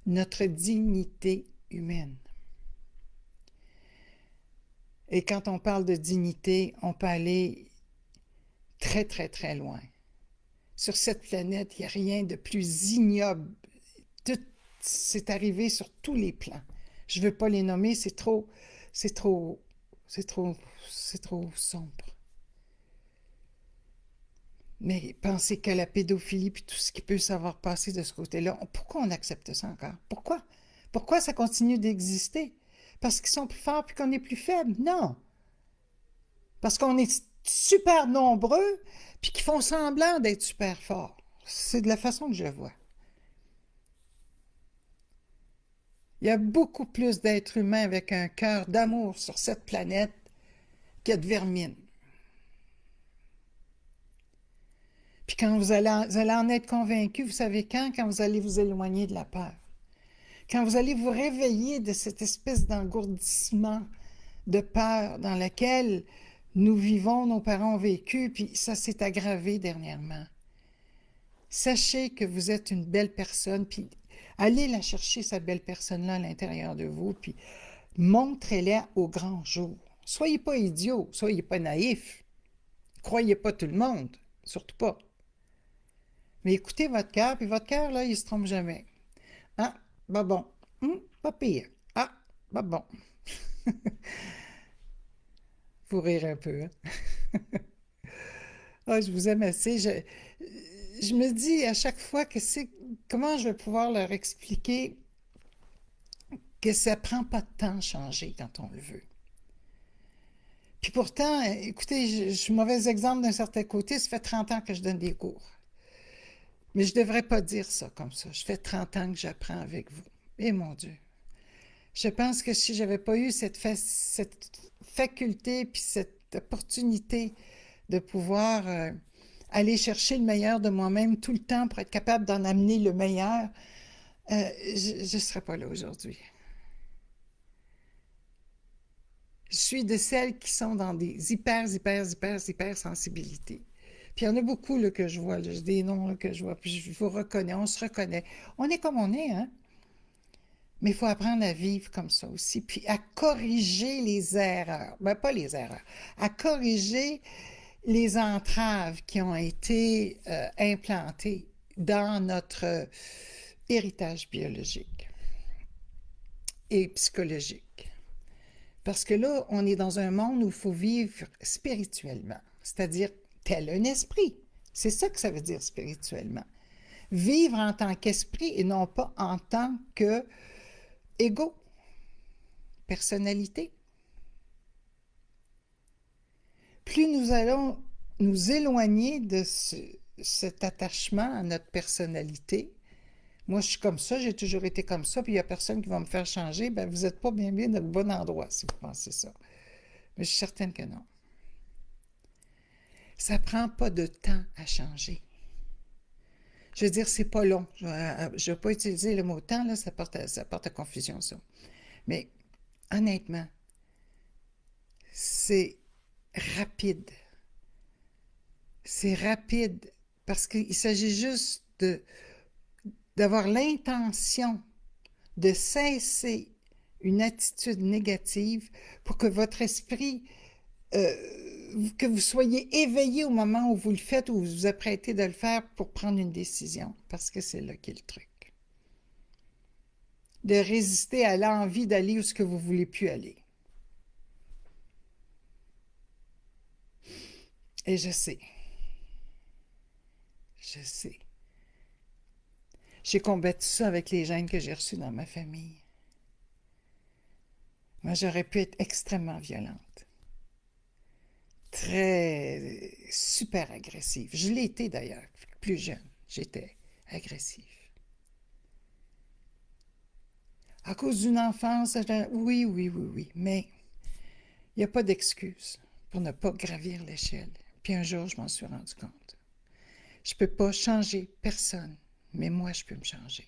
notre dignité humaine. Et quand on parle de dignité, on peut aller très, très, très loin. Sur cette planète, il n'y a rien de plus ignoble. Tout c'est arrivé sur tous les plans. Je ne veux pas les nommer, c'est trop sombre. Mais pensez qu'à la pédophilie puis tout ce qui peut savoir passer de ce côté-là, pourquoi on accepte ça encore? Pourquoi? Pourquoi ça continue d'exister? Parce qu'ils sont plus forts puis qu'on est plus faible? Non. Parce qu'on est super nombreux puis qu'ils font semblant d'être super forts. C'est de la façon que je le vois. Il y a beaucoup plus d'êtres humains avec un cœur d'amour sur cette planète qu'il y a de vermine. Puis quand vous allez en être convaincu, vous savez quand vous allez vous éloigner de la peur. Quand vous allez vous réveiller de cette espèce d'engourdissement de peur dans laquelle nous vivons, nos parents ont vécu, puis ça s'est aggravé dernièrement. Sachez que vous êtes une belle personne, puis allez la chercher, cette belle personne-là, à l'intérieur de vous, puis montrez-la au grand jour. Soyez pas idiots, soyez pas naïfs. Croyez pas tout le monde, surtout pas. Mais écoutez votre cœur, puis votre cœur, là, il se trompe jamais. Ah, bah bon. Pas pire. Ah, bah bon. Faut rire un peu, hein? Ah, je vous aime assez. je me dis à chaque fois comment je vais pouvoir leur expliquer que ça prend pas de temps à changer quand on le veut. Puis pourtant, écoutez, je suis mauvais exemple d'un certain côté, ça fait 30 ans que je donne des cours. Mais je ne devrais pas dire ça comme ça. Je fais 30 ans que j'apprends avec vous. Et mon Dieu, je pense que si j'avais pas eu cette faculté puis cette opportunité de pouvoir aller chercher le meilleur de moi-même tout le temps pour être capable d'en amener le meilleur, je ne serais pas là aujourd'hui. Je suis de celles qui sont dans des hyper sensibilités. Puis il y en a beaucoup là, que je vois, là, j'ai des noms là, que je vois, puis je vous reconnais, on se reconnaît. On est comme on est, hein? Mais il faut apprendre à vivre comme ça aussi, puis à corriger les erreurs. Ben, pas les erreurs, à corriger les entraves qui ont été implantées dans notre héritage biologique et psychologique. Parce que là, on est dans un monde où il faut vivre spirituellement, c'est-à-dire tel un esprit. C'est ça que ça veut dire spirituellement. Vivre en tant qu'esprit et non pas en tant que ego, personnalité. Plus nous allons nous éloigner de cet attachement à notre personnalité, moi je suis comme ça, j'ai toujours été comme ça, puis il n'y a personne qui va me faire changer, ben vous n'êtes pas bien dans le bon endroit si vous pensez ça. Mais je suis certaine que non. Ça ne prend pas de temps à changer. Je veux dire, c'est pas long. Je ne vais pas utiliser le mot temps, là, ça porte à confusion, ça. Mais honnêtement, c'est rapide. C'est rapide parce qu'il s'agit juste d'avoir l'intention de cesser une attitude négative pour que votre esprit, que vous soyez éveillé au moment où vous le faites ou vous vous apprêtez de le faire pour prendre une décision, parce que c'est là qu'est le truc. De résister à l'envie d'aller où ce que vous ne voulez plus aller. Et je sais. J'ai combattu ça avec les gènes que j'ai reçus dans ma famille. Moi, j'aurais pu être extrêmement violente. Super agressive. Je l'ai été d'ailleurs, plus jeune. J'étais agressive. À cause d'une enfance, oui. Mais il n'y a pas d'excuse pour ne pas gravir l'échelle. Puis un jour, je m'en suis rendu compte. Je ne peux pas changer personne, mais moi, je peux me changer.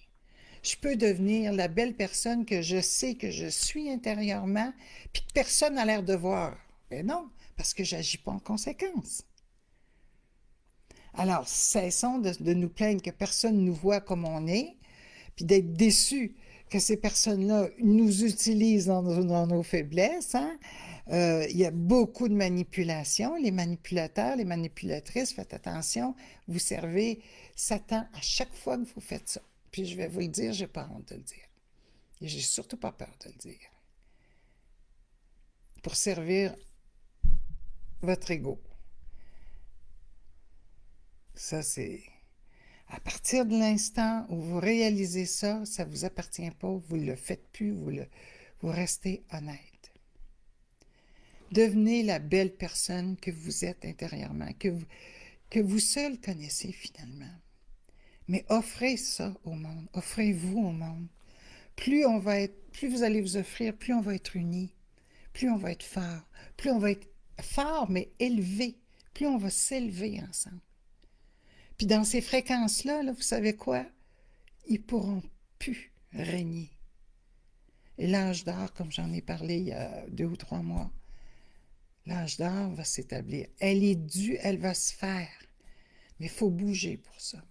Je peux devenir la belle personne que je sais que je suis intérieurement, puis que personne n'a l'air de voir. Mais non, parce que je n'agis pas en conséquence. Alors, cessons de nous plaindre que personne ne nous voit comme on est, puis d'être déçus que ces personnes-là nous utilisent dans nos faiblesses. Hein? Il y a beaucoup de manipulation. Les manipulateurs, les manipulatrices, faites attention, vous servez Satan à chaque fois que vous faites ça. Puis je vais vous le dire, je n'ai pas honte de le dire. Et j'ai surtout pas peur de le dire. Pour servir votre ego. Ça, c'est... À partir de l'instant où vous réalisez ça, ça ne vous appartient pas, vous ne le faites plus, vous restez honnête. Devenez la belle personne que vous êtes intérieurement, que vous seul connaissez finalement. Mais offrez ça au monde, offrez-vous au monde. Plus vous allez vous offrir, plus on va être unis, plus on va être fort, plus on va être fort mais élevé, plus on va s'élever ensemble. Puis dans ces fréquences-là, là, vous savez quoi? Ils ne pourront plus régner. Et l'âge d'or, comme j'en ai parlé il y a 2 ou 3 mois, l'âge d'or va s'établir. Elle est due, elle va se faire. Mais il faut bouger pour ça.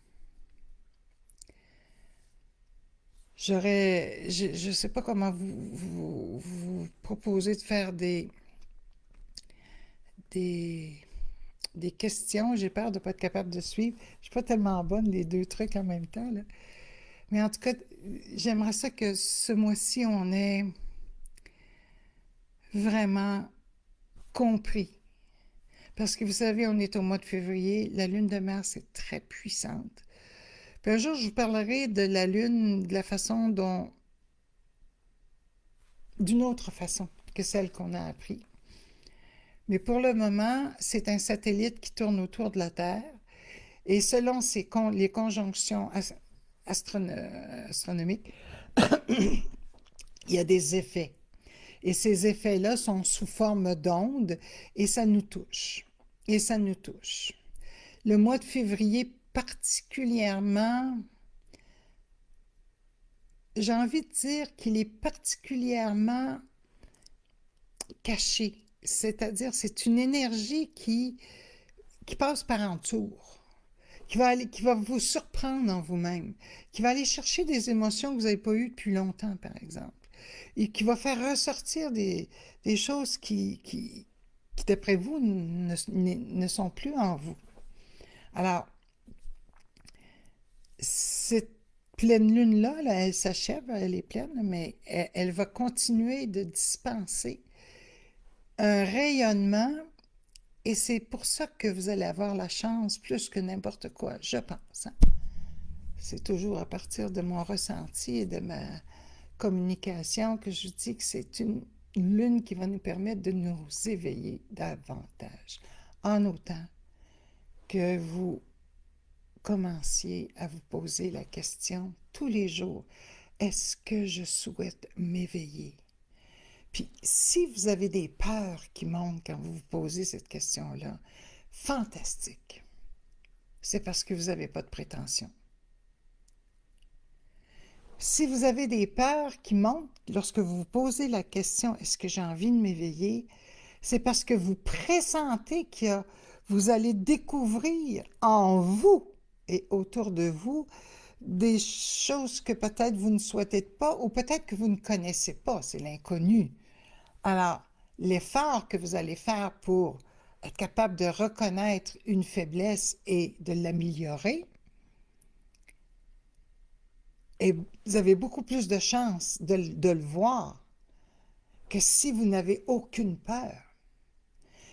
Je ne sais pas comment vous proposez de faire des questions. J'ai peur de ne pas être capable de suivre. Je ne suis pas tellement bonne, les 2 trucs en même temps, là. Mais en tout cas, j'aimerais ça que ce mois-ci, on ait vraiment compris. Parce que vous savez, on est au mois de février, la lune de Mars est très puissante. Puis un jour, je vous parlerai de la lune de la façon dont, d'une autre façon que celle qu'on a appris. Mais pour le moment, c'est un satellite qui tourne autour de la Terre et selon les conjonctions astronomiques, il y a des effets. Et ces effets-là sont sous forme d'ondes et ça nous touche. Et ça nous touche. Le mois de février particulièrement, j'ai envie de dire qu'il est particulièrement caché. C'est-à-dire, c'est une énergie qui passe par en dessous, qui va vous surprendre en vous-même, qui va aller chercher des émotions que vous n'avez pas eues depuis longtemps, par exemple, et qui va faire ressortir des choses qui d'après vous, ne sont plus en vous. Alors, cette pleine lune-là, là, elle s'achève, elle est pleine, mais elle va continuer de dispenser un rayonnement et c'est pour ça que vous allez avoir la chance plus que n'importe quoi, je pense. Hein. C'est toujours à partir de mon ressenti et de ma communication que je dis que c'est une lune qui va nous permettre de nous éveiller davantage, en autant que vous commenciez à vous poser la question tous les jours, est-ce que je souhaite m'éveiller? Puis si vous avez des peurs qui montent quand vous vous posez cette question-là, fantastique. C'est parce que vous n'avez pas de prétention. Si vous avez des peurs qui montent lorsque vous vous posez la question, est-ce que j'ai envie de m'éveiller? C'est parce que vous pressentez vous allez découvrir en vous et autour de vous des choses que peut-être vous ne souhaitez pas ou peut-être que vous ne connaissez pas, c'est l'inconnu. Alors, l'effort que vous allez faire pour être capable de reconnaître une faiblesse et de l'améliorer, et vous avez beaucoup plus de chances de le voir que si vous n'avez aucune peur.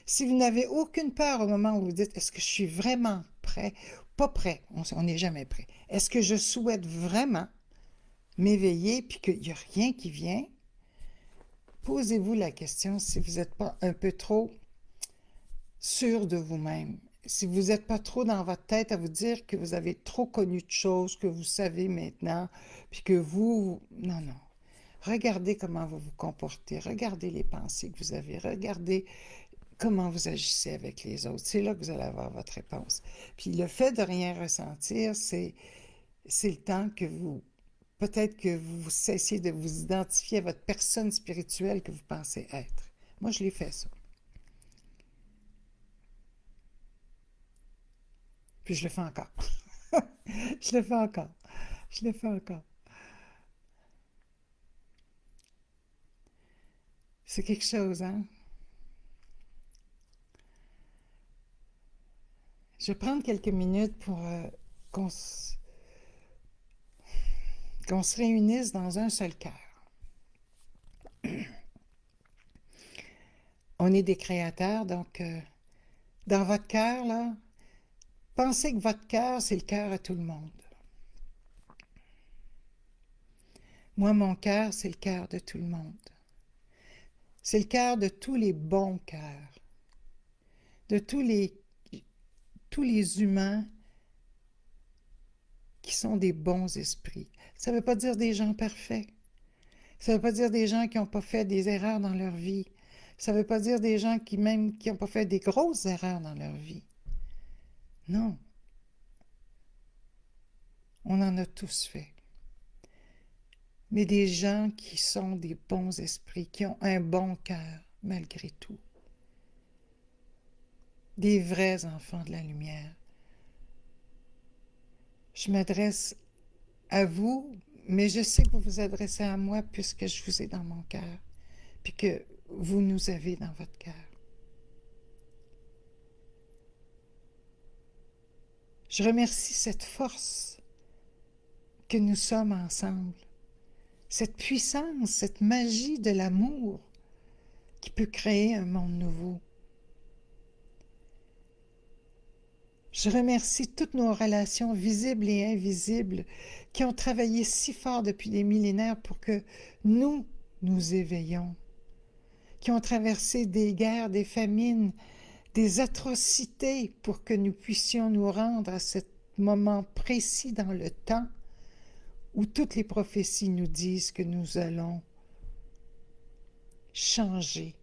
Si vous n'avez aucune peur au moment où vous dites, est-ce que je suis vraiment prêt? Pas prêt, on n'est jamais prêt. Est-ce que je souhaite vraiment m'éveiller puis qu'il n'y a rien qui vient? Posez-vous la question si vous n'êtes pas un peu trop sûr de vous-même. Si vous n'êtes pas trop dans votre tête à vous dire que vous avez trop connu de choses, que vous savez maintenant, puis que vous... Non, non. Regardez comment vous vous comportez, regardez les pensées que vous avez, regardez comment vous agissez avec les autres. C'est là que vous allez avoir votre réponse. Puis le fait de rien ressentir, c'est le temps que vous... Peut-être que vous cessiez de vous identifier à votre personne spirituelle que vous pensez être. Moi, je l'ai fait, ça. Puis je le fais encore. Je le fais encore. Je le fais encore. C'est quelque chose, hein? Je vais prendre quelques minutes pour qu'on se, qu'on se réunisse dans un seul cœur. On est des créateurs, donc dans votre cœur, là, pensez que votre cœur, c'est le cœur à tout le monde. Moi, mon cœur, c'est le cœur de tout le monde. C'est le cœur de tous les bons cœurs, de tous les humains qui sont des bons esprits. Ça ne veut pas dire des gens parfaits. Ça ne veut pas dire des gens qui n'ont pas fait des erreurs dans leur vie. Ça ne veut pas dire des gens qui n'ont pas fait des grosses erreurs dans leur vie. Non. On en a tous fait. Mais des gens qui sont des bons esprits, qui ont un bon cœur, malgré tout. Des vrais enfants de la lumière. Je m'adresse à vous, mais je sais que vous vous adressez à moi puisque je vous ai dans mon cœur, puis que vous nous avez dans votre cœur. Je remercie cette force que nous sommes ensemble, cette puissance, cette magie de l'amour qui peut créer un monde nouveau. Je remercie toutes nos relations visibles et invisibles qui ont travaillé si fort depuis des millénaires pour que nous nous éveillons, qui ont traversé des guerres, des famines, des atrocités pour que nous puissions nous rendre à ce moment précis dans le temps où toutes les prophéties nous disent que nous allons changer,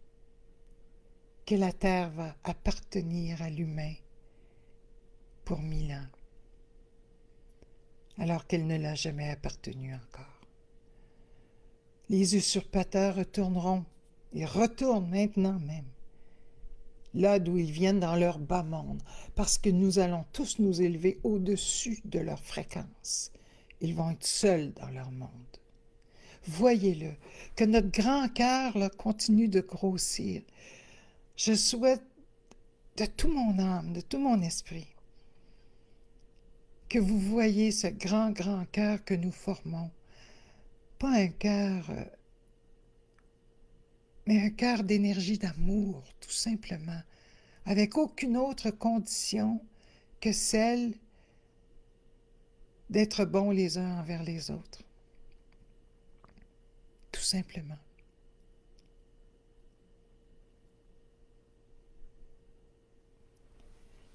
que la terre va appartenir à l'humain pour 1000 ans, alors qu'elle ne l'a jamais appartenu encore. Les usurpateurs retourneront, et retournent maintenant même, là d'où ils viennent dans leur bas monde, parce que nous allons tous nous élever au-dessus de leur fréquence. Ils vont être seuls dans leur monde. Voyez-le, que notre grand cœur là, continue de grossir. Je souhaite de tout mon âme, de tout mon esprit, que vous voyez ce grand, grand cœur que nous formons. Pas un cœur, mais un cœur d'énergie d'amour, tout simplement, avec aucune autre condition que celle d'être bons les uns envers les autres. Tout simplement.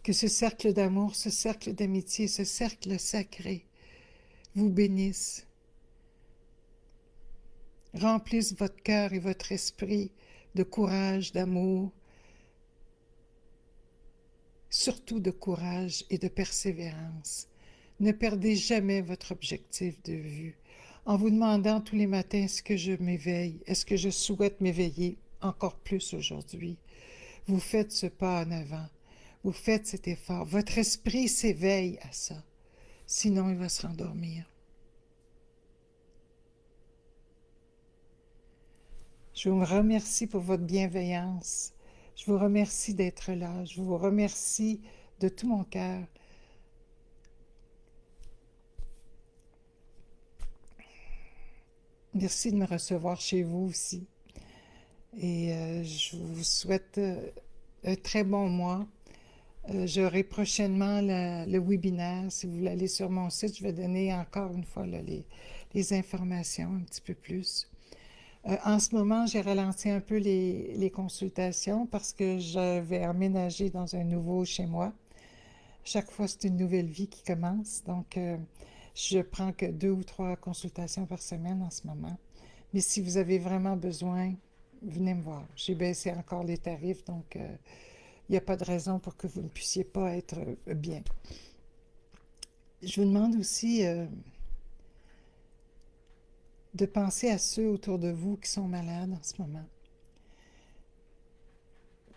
Que ce cercle d'amour, ce cercle d'amitié, ce cercle sacré vous bénisse, remplisse votre cœur et votre esprit de courage, d'amour, surtout de courage et de persévérance. Ne perdez jamais votre objectif de vue. En vous demandant tous les matins, est-ce que je m'éveille? Est-ce que je souhaite m'éveiller encore plus aujourd'hui? Vous faites ce pas en avant. Vous faites cet effort. Votre esprit s'éveille à ça. Sinon, il va se rendormir. Je vous remercie pour votre bienveillance. Je vous remercie d'être là. Je vous remercie de tout mon cœur. Merci de me recevoir chez vous aussi. Et je vous souhaite un très bon mois. J'aurai prochainement le webinaire. Si vous voulez aller sur mon site, je vais donner encore une fois là, les informations un petit peu plus. En ce moment, j'ai ralenti un peu les consultations parce que je vais emménager dans un nouveau chez moi. Chaque fois, c'est une nouvelle vie qui commence. Donc, je prends que 2 ou 3 consultations par semaine en ce moment. Mais si vous avez vraiment besoin, venez me voir. J'ai baissé encore les tarifs, donc il n'y a pas de raison pour que vous ne puissiez pas être bien. Je vous demande aussi de penser à ceux autour de vous qui sont malades en ce moment.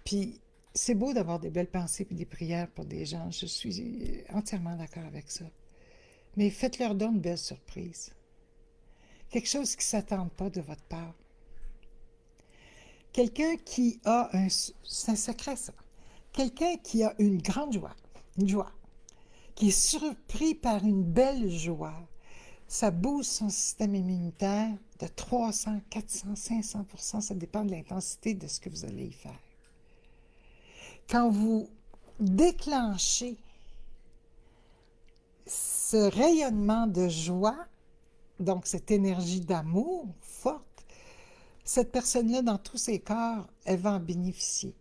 Puis, c'est beau d'avoir des belles pensées et des prières pour des gens. Je suis entièrement d'accord avec ça. Mais faites-leur donc une belle surprise. Quelque chose qui ne s'attende pas de votre part. Quelqu'un qui a un... C'est un secret, ça. Quelqu'un qui a une grande joie, qui est surpris par une belle joie, ça booste son système immunitaire de 300, 400, 500%, ça dépend de l'intensité de ce que vous allez y faire. Quand vous déclenchez ce rayonnement de joie, donc cette énergie d'amour forte, cette personne-là, dans tous ses corps, elle va en bénéficier.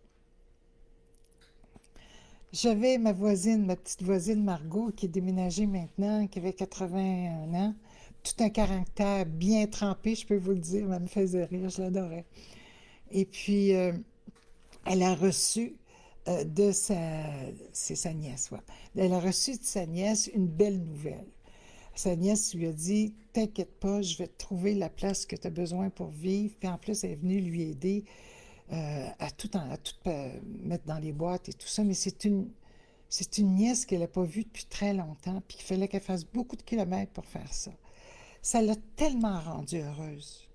J'avais ma voisine, ma petite voisine Margot, qui est déménagée maintenant, qui avait 81 ans, tout un caractère bien trempé, je peux vous le dire, elle me faisait rire, je l'adorais. Et puis, elle a reçu c'est sa nièce, ouais. Elle a reçu de sa nièce une belle nouvelle. Sa nièce lui a dit, t'inquiète pas, je vais te trouver la place que tu as besoin pour vivre. Puis en plus, elle est venue lui aider à tout mettre dans les boîtes et tout ça. Mais c'est une nièce qu'elle n'a pas vue depuis très longtemps, puis il fallait qu'elle fasse beaucoup de kilomètres pour faire ça. Ça l'a tellement rendue heureuse.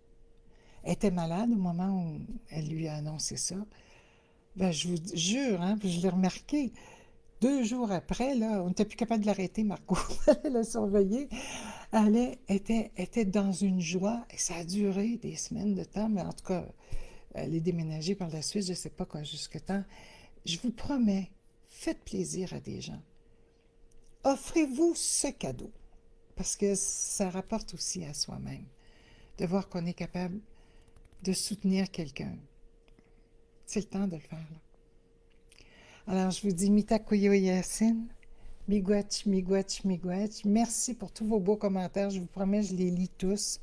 Elle était malade au moment où elle lui a annoncé ça. Ben, je vous jure, hein, puis je l'ai remarqué. 2 jours après, là, on n'était plus capable de l'arrêter, Margot. Elle l'a surveillée. Elle était dans une joie, et ça a duré des semaines de temps, mais en tout cas, elle est déménagée par la suite, je ne sais pas quoi, jusque temps. Je vous promets, faites plaisir à des gens. offrez-vous ce cadeau, parce que ça rapporte aussi à soi-même, de voir qu'on est capable de soutenir quelqu'un. C'est le temps de le faire, là. Alors, je vous dis Mitakuyo Yasin, miigwech, miigwech, miigwech. Merci pour tous vos beaux commentaires. Je vous promets, je les lis tous.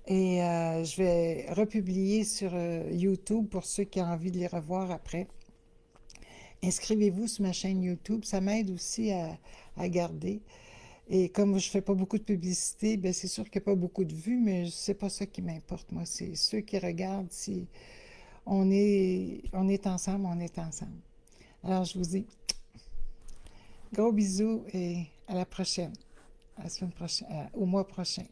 Et je vais republier sur YouTube pour ceux qui ont envie de les revoir après. Inscrivez-vous sur ma chaîne YouTube. Ça m'aide aussi à garder. Et comme je fais pas beaucoup de publicité, ben c'est sûr qu'il n'y a pas beaucoup de vues, mais c'est pas ça qui m'importe. Moi, c'est ceux qui regardent. Si on est ensemble, on est ensemble. Alors, je vous dis gros bisous et à la prochaine, à la semaine prochaine, au mois prochain.